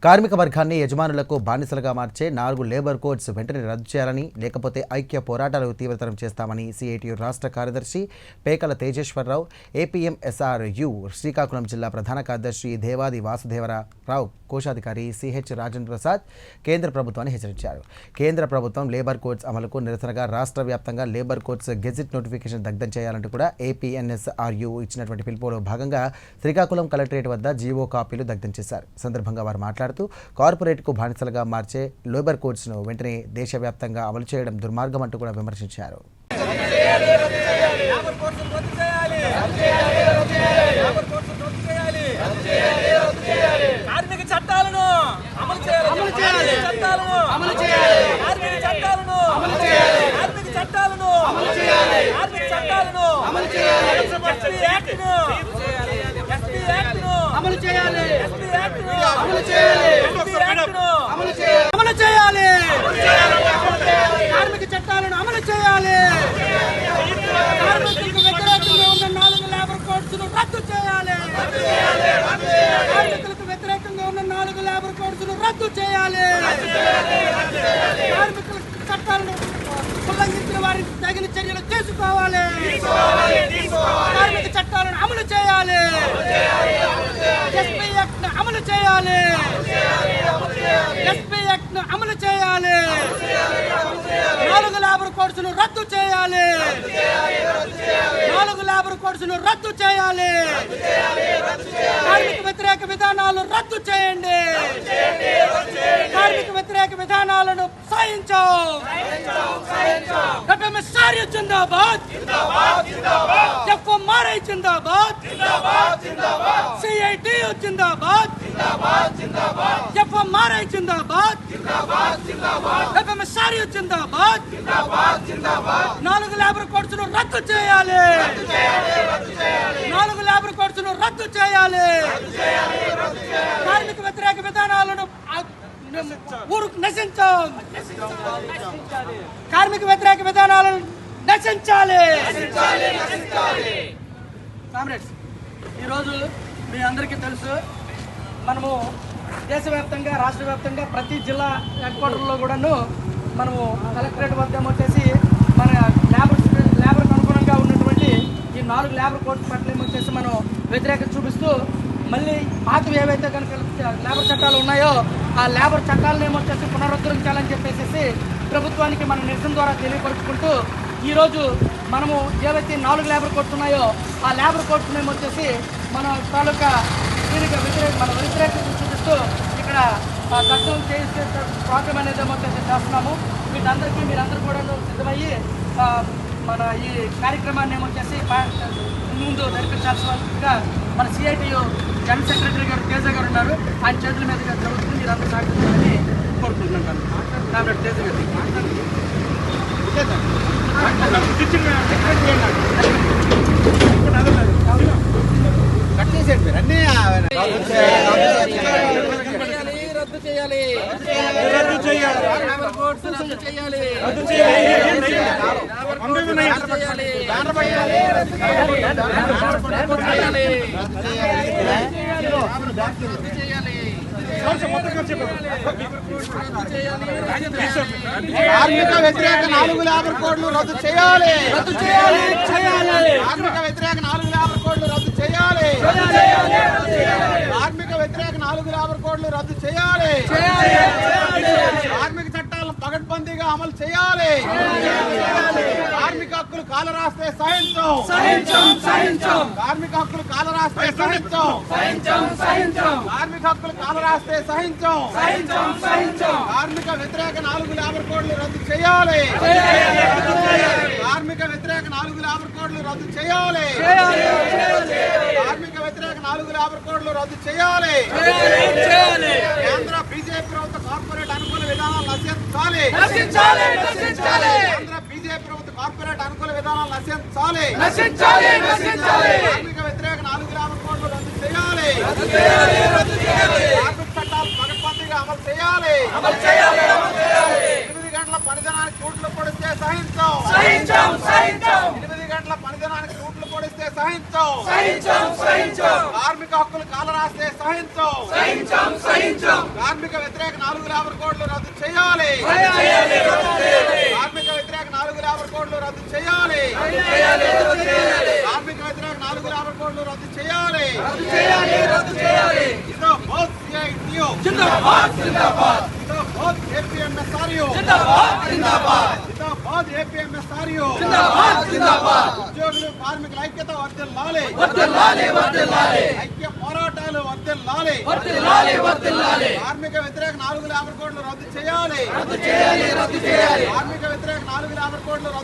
కార్మిక వర్గాన్ని యజమానులకు బానిసలుగా మార్చే 4 లేబర్ కోడ్స్ వెంటనే రద్దు చేయాలని, లేకపోతే ఐక్య పోరాటాలు తీవ్రతరం చేస్తామని సిఐటియు రాష్ట్ర కార్యదర్శి పేకల తేజేశ్వరరావు, ఏపీఎంఎస్ఆర్యు శ్రీకాకుళం జిల్లా ప్రధాన కార్యదర్శి దేవాది వాసుదేవరావు, కోశాధికారి సిహెచ్ రాజేంద్ర ప్రసాద్ కేంద్ర ప్రభుత్వాన్ని హెచ్చరించారు. కేంద్ర ప్రభుత్వం లేబర్ కోడ్స్ అమలుకు నిరసనగా రాష్ట్ర వ్యాప్తంగా లేబర్ కోడ్స్ గెజిట్ నోటిఫికేషన్ దగ్ధం చేయాలంటూ కూడా ఏపీఎన్ఎస్ఆర్యు ఇచ్చినటువంటి పిలుపులో భాగంగా శ్రీకాకుళం కలెక్టరేట్ వద్ద జీవో కాపీలు దగ్ధం చేశారు. సందర్భంగా వారు మాట్లాడుతూ కార్పొరేట్కు బానిసలుగా మార్చే లేబర్ కోడ్స్ను వెంటనే దేశవ్యాప్తంగా అమలు చేయడం దుర్మార్గం అంటూ కూడా విమర్శించారు. కార్మిక చట్టాలను అమలు చేయాలి. కార్మికులకు వ్యతిరేకంగా ఉన్న 4 లేబర్ కోడ్స్ను రద్దు చేయాలి. కార్మికులకు వ్యతిరేకంగా ఉన్న 4 లేబర్ కోడ్స్ను రద్దు చేయాలి. కార్మికుల చట్టాలను ఉల్లంఘించిన వారికి తగిన చర్యలు తీసుకోవాలి. కార్మిక చట్టాలను అమలు చేయాలి. ఎస్పీ యాక్ట్ అమలు చేయాలి. ఎస్పీ యాక్ట్ అమలు చేయాలి. 4 లేబర్ కోడ్స్ను రద్దు చేయాలి. 4 లేబర్ కోడ్స్ను రద్దు చేయాలి. కార్మిక వ్యతిరేక విధానాలను రద్దు చేయండి. కార్మిక వ్యతిరేక విధానాలను సాయించాం. ఏపీఎంఎస్ఆర్యు జిందాబాద్, ఎఫ్ఎంఆర్ఐ జిందాబాద్, సిఐటియు జిందాబాద్, ఎఫ్ఎంఆర్ఐ జిందాబాద్, ఏపీఎంఎస్ఆర్యు జిందాబాద్. 4 లేబర్ కోడ్స్ను రద్దు చేయాలి. 4 లేబర్ కోడ్స్ను రద్దు చేయాలి. కార్మిక వ్యతిరేక విధానాలను నశించాం. కార్మిక వ్యతిరేక విధానాలను నశించాలి. కామ్రేడ్స్, ఈరోజు మీ అందరికీ తెలుసు, మనము దేశవ్యాప్తంగా రాష్ట్ర వ్యాప్తంగా ప్రతి జిల్లా హెడ్ క్వార్టర్లో కూడాను మనము కలెక్టరేట్ వద్ద వచ్చేసి మన లేబర్కి అనుగుణంగా ఉన్నటువంటి ఈ 4 లేబర్ కోడ్స్ పట్ల వచ్చేసి మనం వ్యతిరేకత చూపిస్తూ మళ్ళీ పాతవి ఏవైతే కనుక లేబర్ చట్టాలు ఉన్నాయో ఆ లేబర్ చట్టాలను ఏమొచ్చేసి పునరుద్ధరించాలని చెప్పేసి ప్రభుత్వానికి మన నిరసన ద్వారా తెలియపరుచుకుంటూ ఈరోజు మనము ఏవైతే 4 లేబర్ కోడ్స్ ఉన్నాయో ఆ లేబర్ కోడ్స్ ఏమొచ్చేసి మన తాలూకా దీనికి మన వ్యతిరేకత చూపిస్తూ ఇక్కడ దర్శనం చేసే ప్రోగ్రామ్ అనేది ఏమొచ్చేసి చేస్తున్నాము. వీటందరికీ మీరందరూ కూడా సిద్ధమయ్యి మన ఈ కార్యక్రమాన్ని ఏమొచ్చేసి ముందు నడిపించాల్సిందిగా మన సిఐటియు జనరల్ సెక్రటరీ గారు తేజ గారు ఉన్నారు. ఆయన చేతుల మీదుగా జరుగుతుంది. మీరందరూ సహకరించాలని కోరుకుంటున్నాను. కామ్రేడ్ తేజ గారు రద్దు చేయాలి. రద్దు చేయాలి. రద్దు చేయాలి. రద్దు చేయాలి. కార్మిక వ్యతిరేక 4 లేబర్ కోడ్లు రద్దు చేయాలి. రద్దు చేయాలి. కార్మిక వ్యతిరేక 4 లేబర్ కోడ్లు రద్దు చేయాలి. కార్మిక వ్యతిరేక 4 లేబర్ కోడ్లు రద్దు చేయాలి. కార్మిక చట్టాలను పగడ్బందీగా అమలు చేయాలి. కార్మిక హక్కులు కాలరాస్తే సహించం. కార్మిక హక్కులు కాలరాస్తే సహించం. కార్మిక హక్కులు కాలరాస్తే సహించం. కార్మిక వ్యతిరేక 4 లేబర్ కోడ్లు రద్దు చేయాలి. కార్మిక వ్యతిరేక 4 లేబర్ కోడ్లు రద్దు చేయాలి. కార్మిక వ్యతిరేక 4 లేబర్ కోడ్లు రద్దు చేయాలి. కేంద్ర బీజేపీ ప్రభుత్వ కార్పొరేట్ అనుకూల విధానాలు నశించాలి. కేంద్ర బీజేపీ ప్రభుత్వ కార్పొరేట్ అనుకూల విధానాలు నశించాలి. కార్మిక వ్యతిరేక 4 లేబర్ కోడ్లు రద్దు చేయాలి. కార్మిక చట్టాలు పగడ్బందీగా అమలు చేయాలి. 8 గంటల పనిదినానికి రూట్లు పొడిస్తే సహించం. 8 గంటల పనిదినానికి రూట్లు పొడిస్తే సహించం. కార్మిక హక్కులు కాలరాస్తే సహించం. 4 లేబర్ కోడ్లు రద్దు చేయాలి. కార్మిక వ్యతిరేక 4 లేబర్ కోడ్లు రద్దు చేయాలి. కార్మిక వ్యతిరేక 4 లేబర్ కోడ్లు రద్దు చేయాలి. జిందాబాద్ సిఐటియు, జిందాబాద్ ఏపీఎంఎస్ఆర్యు, జిందాబాద్ ఏపీఎంఎస్ఆర్యు, ఉద్యోగులు కార్మికుల ఐక్యత వర్ధిల్లాలి. ఐక్య పోరాటాలు వర్ధిల్లాలి. కార్మిక వ్యతిరేక 4 లేబర్ కోడ్లు రద్దు చేయాలి. కార్మిక వ్యతిరేక 4 లేబర్ కోడ్లు రద్దు